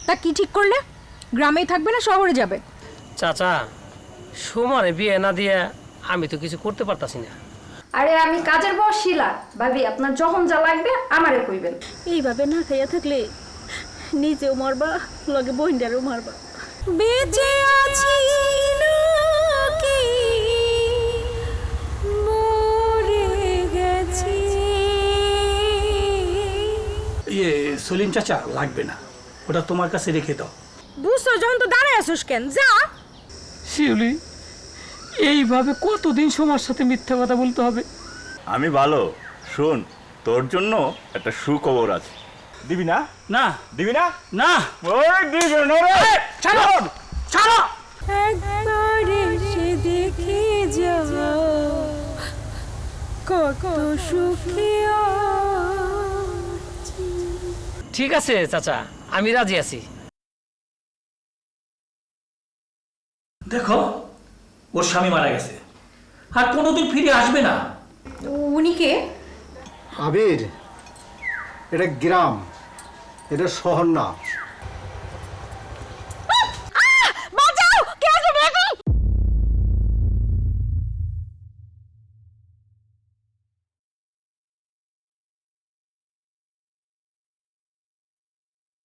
তা কি ঠিক করলে? গ্রামেই থাকবে না শহরে যাবে? চাচা, সুমারে বিয়ে না দিয়ে আমি তো কিছু করতে পারতাছি না। আরে আমি কাজের বউ শিলা, ভাবি আপনার যখন যা লাগবে আমারে কইবেন। এইভাবে না খাইয়া থাকলে নিজেও মারবা, লগে বইন্ডারও মারবা। বেঁচে আছি নাকি মরে গেছি? সলিম চাচা, লাগবে না, ওটা তোমার কাছে রেখে দাও। বুঝছো যখন তো দাঁড়ায় আসোস কেন, যা। শিউলি, এইভাবে কতদিন সময়ের সাথে মিথ্যা কথা বলতে হবে? আমি ভালো। শোন, তোর জন্য একটা সুখবর আছে। দিবি না? না, দিবি না? না, ওই দিবি না রে। ছাড়ো, ছাড়ো। একবার এসে দেখে যাও কত সুখী আছি। ঠিক আছে চাচা, আমি রাজি আছি। দেখো, ওর স্বামী মারা গেছে, আর কোনোদিন ফিরে আসবে না। উনি কে? আবির, এটা গ্রাম, এটা শহর না।